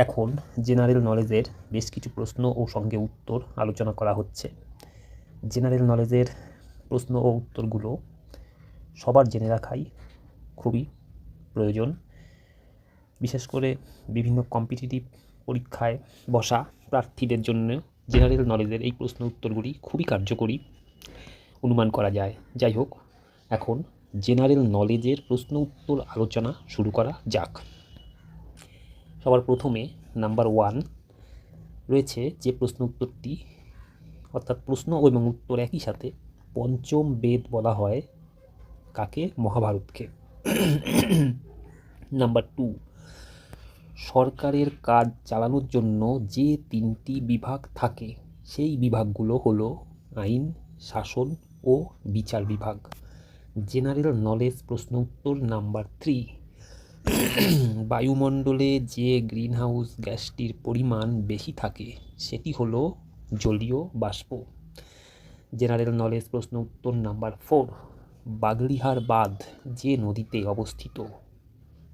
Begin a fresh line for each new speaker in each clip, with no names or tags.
এখন জেনারেল নলেজের বেশ কিছু প্রশ্ন ও সঙ্গে উত্তর আলোচনা করা হচ্ছে। জেনারেল নলেজের প্রশ্ন ও উত্তরগুলো সবার জেনে রাখাই খুবই প্রয়োজন। বিশেষ করে বিভিন্ন কম্পিটিটিভ পরীক্ষায় বসা প্রার্থীদের জন্য জেনারেল নলেজের এই প্রশ্ন উত্তরগুলি খুবই কার্যকরী অনুমান করা যায়। যাই হোক, এখন জেনারেল নলেজের প্রশ্ন উত্তর আলোচনা শুরু করা যাক। সবার প্রথমে নাম্বার 1 রয়েছে যে প্রশ্ন উত্তরটি, অর্থাৎ প্রশ্ন এবং উত্তর একই সাথে। পঞ্চম বেদ বলা হয় কাকে? মহাভারতকে। নাম্বার 2, সরকারের কাজ চালানোর জন্য যে 3টি বিভাগ থাকে সেই বিভাগগুলো হলো আইন, শাসন ও বিচার বিভাগ। জেনারেল নলেজ প্রশ্ন উত্তর নাম্বার 3, বায়ুমণ্ডলে যে গ্রিনহাউস গ্যাসটির পরিমাণ বেশি থাকে সেটি হলো জলীয় বাষ্প। জেনারেল নলেজ প্রশ্ন উত্তর নাম্বার 4, বাগড়িহার বাঁধ যে নদীতে অবস্থিত?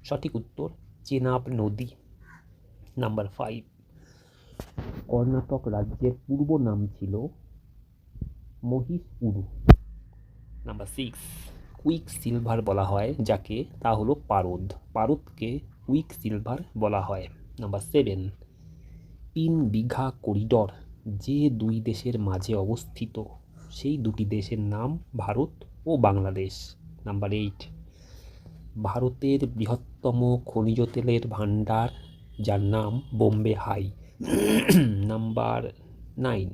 সঠিক উত্তর চেনাব নদী। নাম্বার 5, কর্ণাটক রাজ্যের পূর্ব নাম ছিল মহীশূর। নাম্বার 6, কুইক সিলভার বলা হয় যাকে, তা হলো পারদ। পারদকে কুইক সিলভার বলা হয়। নাম্বার 7, 3 বিঘা করিডর যে 2 দেশের মাঝে অবস্থিত সেই 2টি দেশের নাম ভারত ও বাংলাদেশ। নাম্বার 8, ভারতের বৃহত্তম খনিজ তেলের ভাণ্ডার যার নাম Bombay High. Number 9,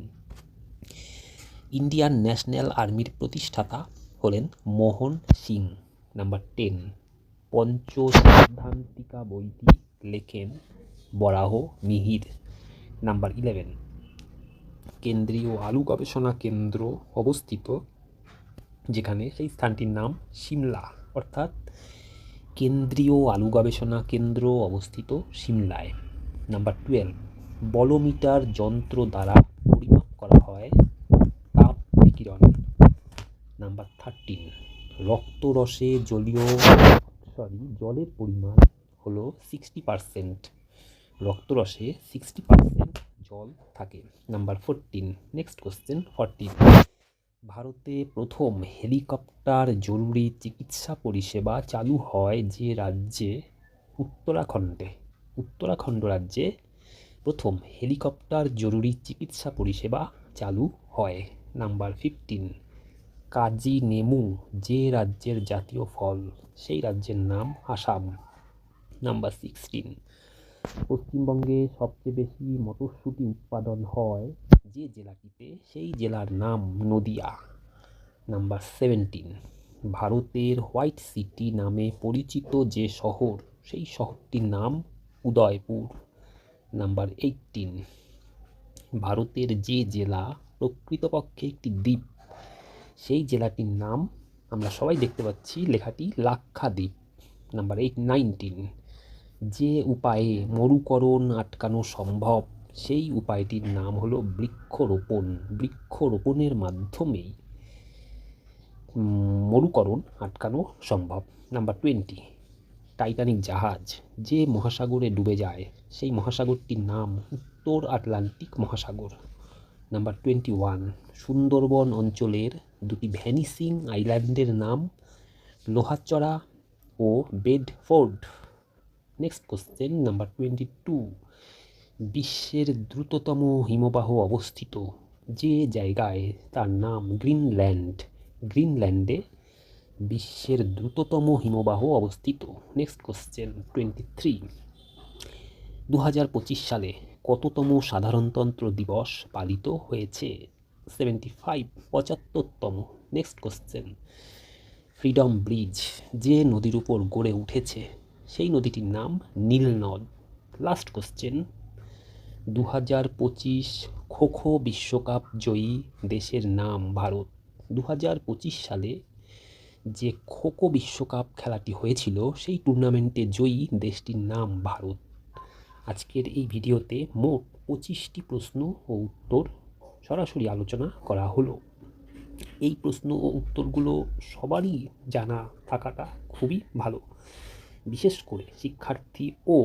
Indian National আর্মির প্রতিষ্ঠাতা হলেন মোহন সিং। নাম্বার 10, পঞ্চ সিদ্ধান্তিকা বইটি লেখেন বরাহ মিহির। নাম্বার 11, কেন্দ্রীয় আলু গবেষণা কেন্দ্র অবস্থিত যেখানে, সেই স্থানটির নাম সিমলা, অর্থাৎ কেন্দ্রীয় আলু গবেষণা কেন্দ্র অবস্থিত সিমলায়। নাম্বার 12, বলোমিটার যন্ত্র দ্বারা পরিমাপ করা হয় তাপ বিকিরণ। নাম্বার 13, রক্তরসে জলের পরিমাণ হলো 60%। রক্তরসে 60% জল থাকে। নাম্বার 14, নেক্সট কোশ্চেন 14, ভারতে প্রথম হেলিকপ্টার জরুরি চিকিৎসা পরিষেবা চালু হয় যে রাজ্যে? উত্তরাখণ্ডে। উত্তরাখণ্ড রাজ্যে প্রথম হেলিকপ্টার জরুরি চিকিৎসা পরিষেবা চালু হয়। নাম্বার 15, কাজি নেমু যে রাজ্যের জাতীয় ফল সেই রাজ্যের নাম আসাম। নাম্বার 16, পশ্চিমবঙ্গে সবচেয়ে বেশি মটরশুঁটি উৎপাদন হয় যে জেলাটিতে সেই জেলার নাম নদিয়া। নাম্বার 17, ভারতের হোয়াইট সিটি নামে পরিচিত যে শহর সেই শহরটির নাম উদয়পুর। নাম্বার 18, ভারতের যে জেলা প্রকৃতপক্ষে একটি দ্বীপ সেই জেলাটির নাম, আমরা সবাই দেখতে পাচ্ছি লেখাটি, লাক্ষাদ্বীপ। নাম্বার 19, যে উপায়ে মরুকরণ আটকানো সম্ভব সেই উপায়টির নাম হলো বৃক্ষরোপণ। বৃক্ষরোপণের মাধ্যমেই মরুকরণ আটকানো সম্ভব। নাম্বার 20, টাইটানিক জাহাজ যে মহাসাগরে ডুবে যায় সেই মহাসাগরটির নাম উত্তর আটলান্টিক মহাসাগর। নাম্বার 21, সুন্দরবন অঞ্চলের 2টি ভ্যানিসিং আইল্যান্ডের নাম লোহাচড়া ও বেডফোর্ড। নেক্সট কোশ্চেন নাম্বার 22, বিশ্বের দ্রুততম হিমবাহ অবস্থিত যে জায়গায় তার নাম গ্রিনল্যান্ড। গ্রিনল্যান্ডে বিশ্বের দ্রুততম হিমবাহ অবস্থিত। নেক্সট কোশ্চেন 23, 2025 সালে কততম সাধারণতন্ত্র দিবস পালিত হয়েছে? 75, 75তম। নেক্সট কোশ্চেন, ফ্রিডম ব্রিজ যে নদীর উপর গড়ে উঠেছে সেই নদীটির নাম নীলনদ। লাস্ট কোশ্চেন, 2025 খোখো বিশ্বকাপ জয়ী দেশের নাম ভারত। 2025 সালে যে খোখো বিশ্বকাপ খেলাটি হয়েছিল সেই টুর্নামেন্টে জয়ী দেশটির নাম ভারত। আজকের এই ভিডিওতে মোট 25টি প্রশ্ন ও উত্তর সরাসরি আলোচনা করা হলো। এই প্রশ্ন ও উত্তরগুলো সবারই জানা থাকাটা খুবই ভালো, বিশেষ করে শিক্ষার্থী ও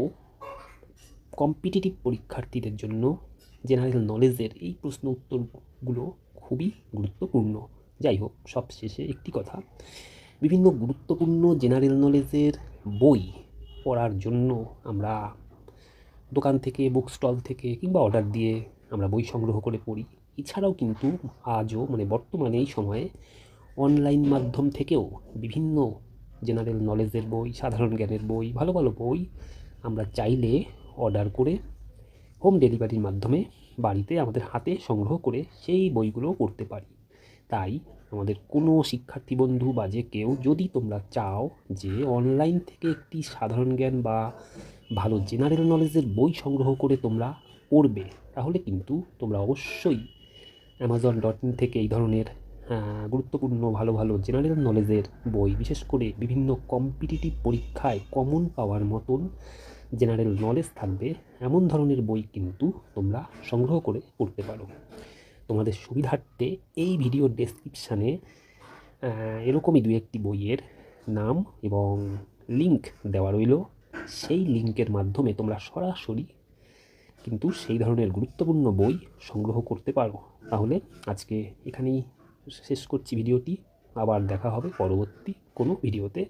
কম্পিটিটিভ পরীক্ষার্থীদের জন্য জেনারেল নলেজের এই প্রশ্ন উত্তরগুলো খুবই গুরুত্বপূর্ণ। যাই হোক, সবশেষে একটি কথা, বিভিন্ন গুরুত্বপূর্ণ জেনারেল নলেজের বই পড়ার জন্য আমরা দোকান থেকে, বুক স্টল থেকে কিংবা অর্ডার দিয়ে আমরা বই সংগ্রহ করে পড়ি। এছাড়াও কিন্তু আজও বর্তমানে এই সময়ে অনলাইন মাধ্যম থেকেও বিভিন্ন জেনারেল নলেজের বই, সাধারণ জ্ঞানের বই, ভালো ভালো বই আমরা চাইলে অর্ডার করে হোম ডেলিভারির মাধ্যমে বাড়িতে আমাদের হাতে সংগ্রহ করে সেই বইগুলো পড়তে পারি। তাই আমাদের কোনো শিক্ষার্থী বন্ধু বা যে কেউ, যদি তোমরা চাও যে অনলাইন থেকে একটি সাধারণ জ্ঞান বা ভালো জেনারেল নলেজের বই সংগ্রহ করে তোমরা পড়বে, তাহলে কিন্তু তোমরা অবশ্যই amazon.in থেকে এই ধরনের গুরুত্বপূর্ণ ভালো ভালো জেনারেল নলেজের বই, বিশেষ করে বিভিন্ন কম্পিটিটিভ পরীক্ষায় কমন পাওয়ার মতন জেনারেল নলেজ থাকবে এমন ধরনের বই কিন্তু তোমরা সংগ্রহ করে পড়তে পারো। তোমাদের সুবিধার্থে এই ভিডিওর ডেসক্রিপশানে এরকমই দু একটি বইয়ের নাম এবং লিঙ্ক দেওয়া রইল। সেই লিঙ্কের মাধ্যমে তোমরা সরাসরি কিন্তু সেই ধরনের গুরুত্বপূর্ণ বই সংগ্রহ করতে পারো। তাহলে আজকে এখানেই শেষ করছি ভিডিওটি। আবার দেখা হবে পরবর্তী কোনো ভিডিওতে।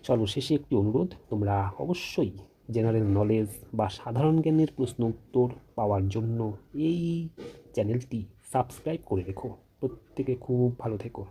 সর্বশেষে একটি অনুরোধ, তোমরা অবশ্যই জেনারেল নলেজ বা সাধারণ জ্ঞানের প্রশ্ন উত্তর পাওয়ার জন্য এই চ্যানেলটি সাবস্ক্রাইব করে রেখো। প্রত্যেকে খুব ভালো থেকো।